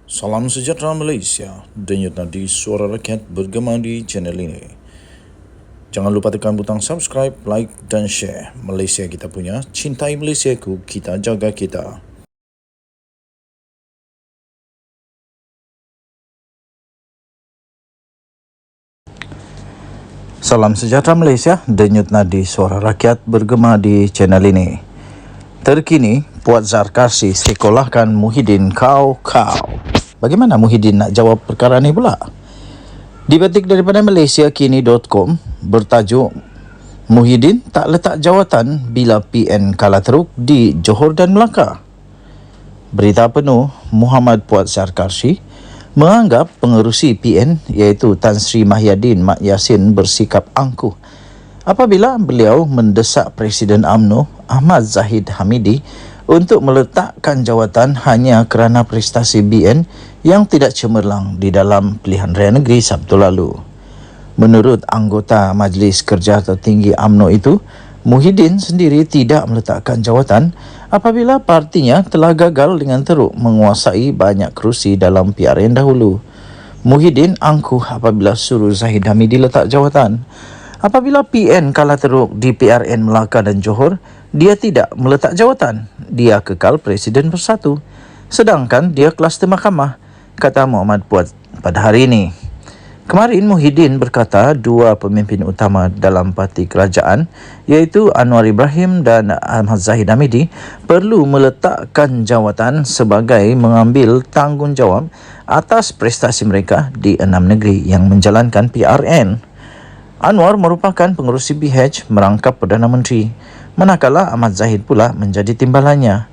Salam sejahtera Malaysia, denyut nadi suara rakyat bergema di channel ini. Jangan lupa tekan butang subscribe, like dan share. Malaysia kita punya, cintai Malaysiaku, kita jaga kita. Salam sejahtera Malaysia, denyut nadi suara rakyat bergema di channel ini. Terkini, Puan Zarkasi sekolahkan Muhyiddin kau. Bagaimana Muhyiddin nak jawab perkara ni pula? Dipetik daripada malaysiakini.com bertajuk Muhyiddin tak letak jawatan bila PN kalah teruk di Johor dan Melaka. Berita penuh, Muhammad Puan Zarkasi menganggap pengerusi PN iaitu Tan Sri Mahyadin Mat Yassin bersikap angkuh apabila beliau mendesak Presiden UMNO Ahmad Zahid Hamidi untuk meletakkan jawatan hanya kerana prestasi BN yang tidak cemerlang di dalam pilihan raya negeri Sabtu lalu. Menurut anggota Majlis Kerja Tertinggi UMNO itu, Muhyiddin sendiri tidak meletakkan jawatan apabila partinya telah gagal dengan teruk menguasai banyak kerusi dalam PRN dahulu. Muhyiddin angkuh apabila suruh Zahid Hamidi letak jawatan. Apabila PN kalah teruk di PRN Melaka dan Johor, dia tidak meletak jawatan. Dia kekal Presiden Bersatu. Sedangkan dia kluster mahkamah, kata Muhammad Puan pada hari ini. Kemarin Muhyiddin berkata dua pemimpin utama dalam parti kerajaan iaitu Anwar Ibrahim dan Ahmad Zahid Hamidi perlu meletakkan jawatan sebagai mengambil tanggungjawab atas prestasi mereka di 6 negeri yang menjalankan PRN. Anwar merupakan pengerusi BH merangkap Perdana Menteri, manakala Ahmad Zahid pula menjadi timbalannya.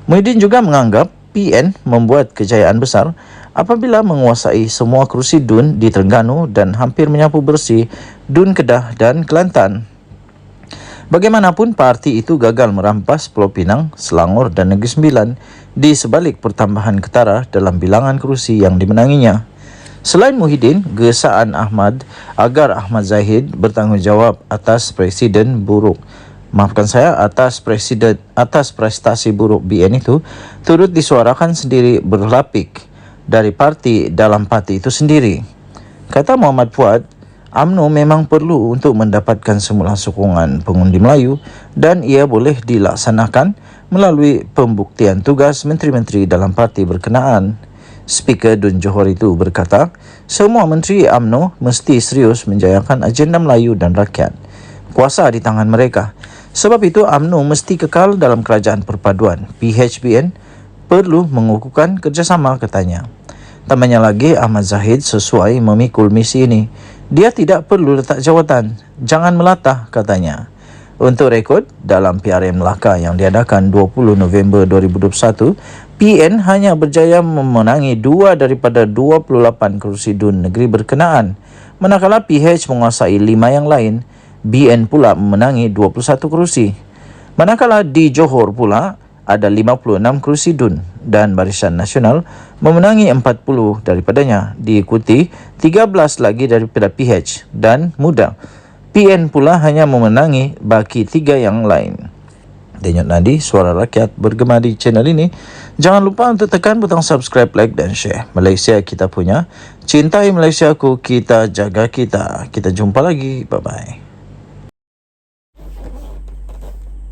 Muhyiddin juga menganggap PN membuat kejayaan besar apabila menguasai semua kerusi DUN di Terengganu dan hampir menyapu bersih DUN Kedah dan Kelantan. Bagaimanapun, parti itu gagal merampas Pulau Pinang, Selangor dan Negeri Sembilan di sebalik pertambahan ketara dalam bilangan kerusi yang dimenanginya. Selain Muhyiddin, gesaan Ahmad agar Ahmad Zahid bertanggungjawab atas atas prestasi buruk BN itu turut disuarakan sendiri berlapik dari parti dalam parti itu sendiri. Kata Muhammad Fuad, UMNO memang perlu untuk mendapatkan semula sokongan pengundi Melayu dan ia boleh dilaksanakan melalui pembuktian tugas menteri-menteri dalam parti berkenaan. Speaker DUN Johor itu berkata, semua menteri UMNO mesti serius menjayakan agenda Melayu dan rakyat. Kuasa di tangan mereka. Sebab itu UMNO mesti kekal dalam kerajaan perpaduan. PHBN perlu mengukuhkan kerjasama, katanya. Tambahnya lagi, Ahmad Zahid sesuai memikul misi ini. Dia tidak perlu letak jawatan. Jangan melatah, katanya. Untuk rekod, dalam PRN Melaka yang diadakan 20 November 2021, PN hanya berjaya memenangi 2 daripada 28 kerusi DUN negeri berkenaan. Manakala PH menguasai 5 yang lain, BN pula memenangi 21 kerusi. Manakala di Johor pula ada 56 kerusi DUN dan Barisan Nasional memenangi 40 daripadanya, diikuti 13 lagi daripada PH dan Muda. PN pula hanya memenangi baki 3 yang lain. Denyut nadi suara rakyat bergema di channel ini. Jangan lupa untuk tekan butang subscribe, like dan share. Malaysia kita punya, cintai Malaysiaku, kita jaga kita. Kita jumpa lagi, bye-bye.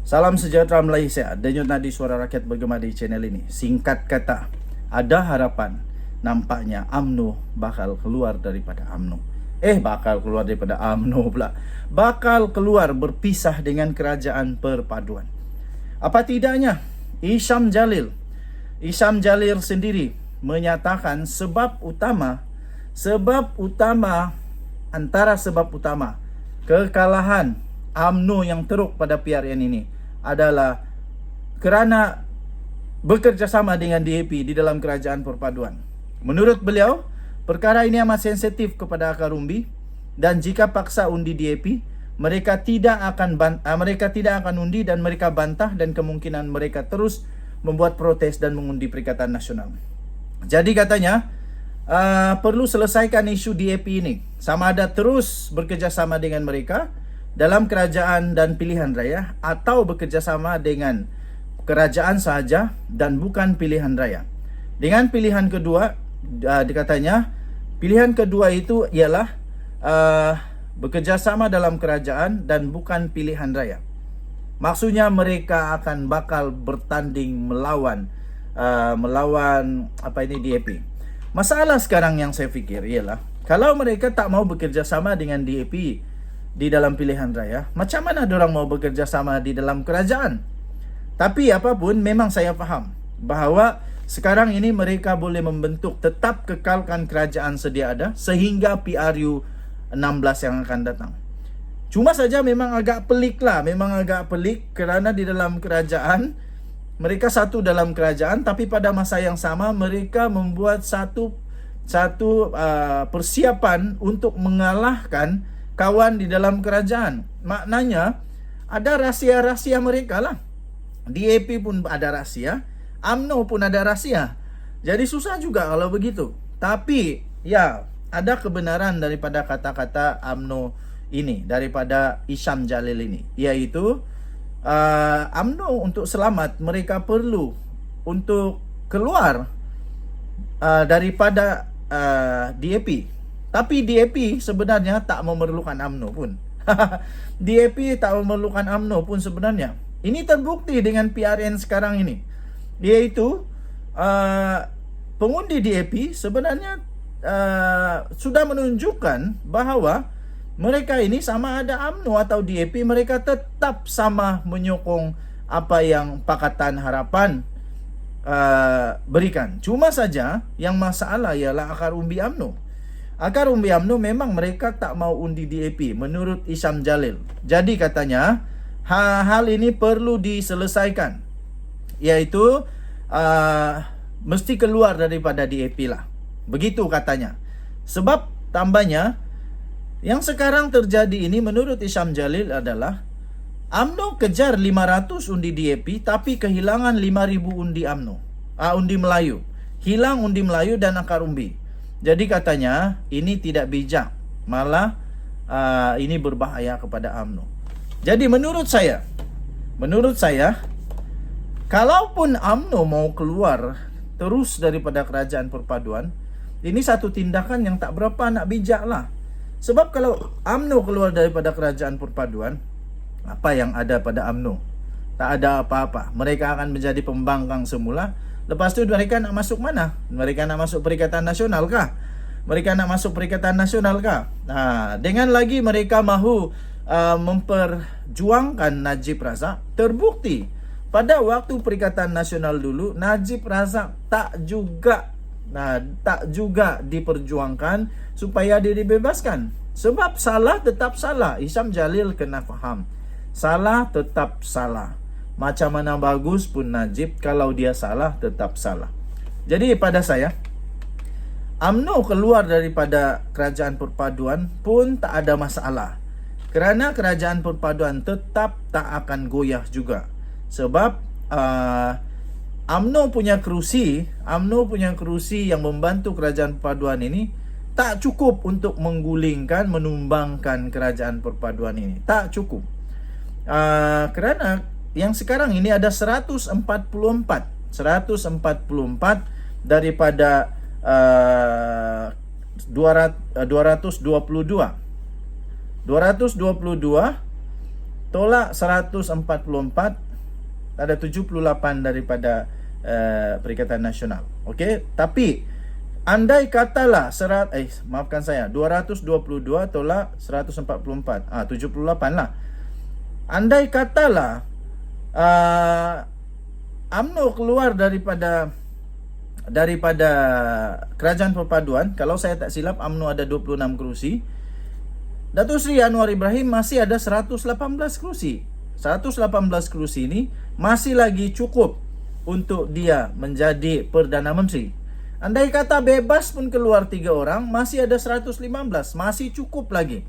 Salam sejahtera Malaysia, denyut nadi suara rakyat bergema di channel ini. Singkat kata, ada harapan. Nampaknya UMNO bakal keluar daripada UMNO. Bakal keluar berpisah dengan kerajaan perpaduan. Apa tidaknya Isham Jalil sendiri menyatakan antara sebab utama kekalahan UMNO yang teruk pada PRN ini adalah kerana bekerjasama dengan DAP di dalam kerajaan perpaduan. Menurut beliau, perkara ini amat sensitif kepada akar umbi dan jika paksa undi DAP, mereka tidak akan undi dan mereka bantah dan kemungkinan mereka terus membuat protes dan mengundi Perikatan Nasional. Jadi katanya perlu selesaikan isu DAP ini, sama ada terus bekerjasama dengan mereka dalam kerajaan dan pilihan raya atau bekerjasama dengan kerajaan sahaja dan bukan pilihan raya. Dengan pilihan kedua, dikatanya pilihan kedua itu ialah bekerjasama dalam kerajaan dan bukan pilihan raya. Maksudnya mereka akan bakal bertanding melawan DAP. Masalah sekarang yang saya fikir ialah kalau mereka tak mau bekerja sama dengan DAP di dalam pilihan raya, macam mana diorang mau bekerja sama di dalam kerajaan? Tapi apapun, memang saya faham bahawa sekarang ini mereka boleh membentuk, tetap kekalkan kerajaan sedia ada sehingga PRU 16 yang akan datang. Cuma saja memang agak pelik kerana di dalam kerajaan, mereka satu dalam kerajaan, tapi pada masa yang sama mereka membuat satu persiapan untuk mengalahkan kawan di dalam kerajaan. Maknanya ada rahsia-rahsia mereka lah. DAP pun ada rahsia, UMNO pun ada rahsia. Jadi susah juga kalau begitu. Tapi ya, ada kebenaran daripada kata-kata UMNO ini, daripada Isham Jalil ini, iaitu UMNO untuk selamat mereka perlu untuk keluar daripada DAP. Tapi DAP sebenarnya tak memerlukan UMNO pun. DAP tak memerlukan UMNO pun sebenarnya. Ini terbukti dengan PRN sekarang ini, iaitu pengundi DAP sebenarnya sudah menunjukkan bahawa mereka ini sama ada UMNO atau DAP, mereka tetap sama menyokong apa yang Pakatan Harapan berikan. Cuma saja yang masalah ialah akar umbi UMNO. Akar umbi UMNO memang mereka tak mau undi DAP menurut Isham Jalil. Jadi katanya hal ini perlu diselesaikan, iaitu mesti keluar daripada DAP lah. Begitu katanya. Sebab tambahnya, yang sekarang terjadi ini menurut Isham Jalil adalah UMNO kejar 500 undi DAP tapi kehilangan 5,000 undi UMNO. Undi Melayu. Hilang undi Melayu dan akar umbi. Jadi katanya ini tidak bijak. Malah ini berbahaya kepada UMNO. Jadi menurut saya, kalaupun UMNO mau keluar terus daripada kerajaan perpaduan, ini satu tindakan yang tak berapa nak bijak lah. Sebab kalau UMNO keluar daripada kerajaan perpaduan, apa yang ada pada UMNO? Tak ada apa-apa. Mereka akan menjadi pembangkang semula. Lepas tu mereka nak masuk mana? Mereka nak masuk Perikatan Nasional kah? Dengan lagi mereka mahu memperjuangkan Najib Razak. Terbukti pada waktu Perikatan Nasional dulu, Najib Razak tak juga diperjuangkan supaya dia dibebaskan. Sebab salah tetap salah. Isham Jalil kena faham, salah tetap salah. Macam mana bagus pun Najib, kalau dia salah tetap salah. Jadi pada saya, UMNO keluar daripada kerajaan perpaduan pun tak ada masalah, kerana kerajaan perpaduan tetap tak akan goyah juga. Sebab UMNO punya kerusi yang membantu kerajaan perpaduan ini tak cukup untuk menggulingkan, menumbangkan kerajaan perpaduan ini. Tak cukup. Kerana yang sekarang ini ada 144 daripada 222 tolak 144, ada 78 daripada Perikatan Nasional. Okey, tapi andai katalah 222 tolak 144, 78 lah. Andai katalah UMNO keluar daripada kerajaan perpaduan, kalau saya tak silap UMNO ada 26 kerusi. Datuk Seri Anwar Ibrahim masih ada 118 kerusi. 118 kerusi ini masih lagi cukup untuk dia menjadi Perdana Menteri. Andai kata bebas pun keluar 3 orang, masih ada 115, masih cukup lagi.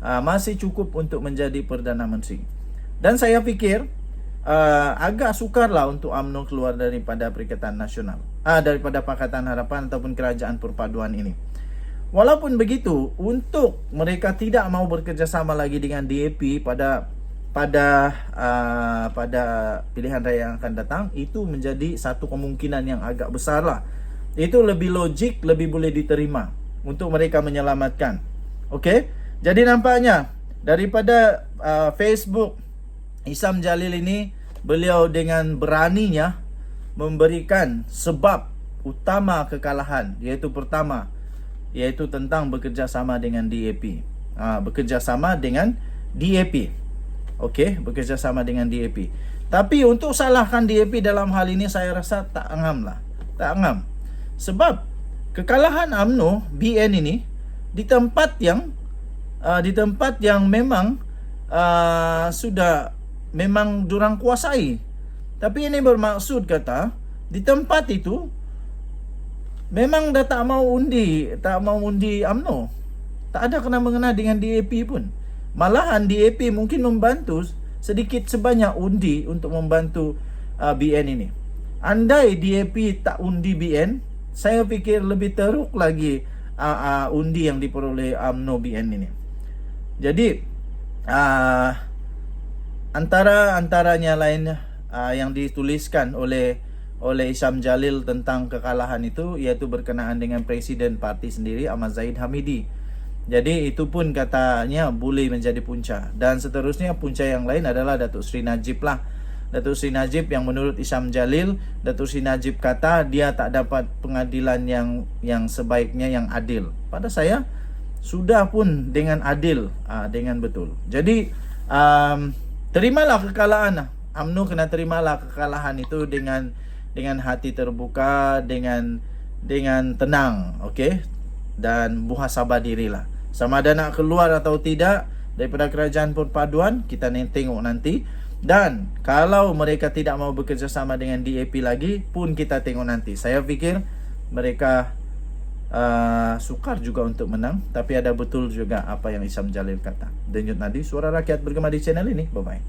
Masih cukup untuk menjadi Perdana Menteri. Dan saya fikir agak sukarlah untuk UMNO keluar daripada Perikatan Nasional, daripada Pakatan Harapan ataupun kerajaan perpaduan ini. Walaupun begitu, untuk mereka tidak mau bekerjasama lagi dengan DAP pada pilihan raya yang akan datang, itu menjadi satu kemungkinan yang agak besar lah. Itu lebih logik, lebih boleh diterima untuk mereka menyelamatkan. Okey? Jadi nampaknya daripada Facebook Isham Jalil ini, beliau dengan beraninya memberikan sebab utama kekalahan, iaitu pertama, iaitu tentang bekerjasama dengan DAP. Bekerjasama dengan DAP. Okey, bekerjasama dengan DAP. Tapi untuk salahkan DAP dalam hal ini saya rasa tak ngam lah. Tak ngam. Sebab kekalahan UMNO BN ini di tempat yang memang sudah memang durang kuasai. Tapi ini bermaksud kata di tempat itu memang dah tak mau undi UMNO. Tak ada kena-mengena dengan DAP pun. Malahan DAP mungkin membantu sedikit sebanyak undi untuk membantu BN ini. Andai DAP tak undi BN, saya fikir lebih teruk lagi undi yang diperoleh UMNO BN ini. Jadi antaranya lain yang dituliskan oleh Isham Jalil tentang kekalahan itu, iaitu berkenaan dengan presiden parti sendiri, Ahmad Zahid Hamidi. Jadi itu pun katanya boleh menjadi punca. Dan seterusnya punca yang lain adalah Datuk Seri Najib lah. Datuk Seri Najib yang menurut Isham Jalil, Datuk Seri Najib kata dia tak dapat pengadilan yang sebaiknya, yang adil. Pada saya sudah pun dengan adil, dengan betul. Jadi terimalah kekalahan. UMNO kena terimalah kekalahan itu dengan hati terbuka, dengan tenang, okey, dan muhasabah dirilah. Sama ada nak keluar atau tidak daripada kerajaan perpaduan, kita tengok nanti. Dan kalau mereka tidak mau bekerjasama dengan DAP lagi pun kita tengok nanti. Saya fikir mereka sukar juga untuk menang. Tapi ada betul juga apa yang Isham Jalil kata. Denyut nadi, suara rakyat bergema di channel ini. Bye-bye.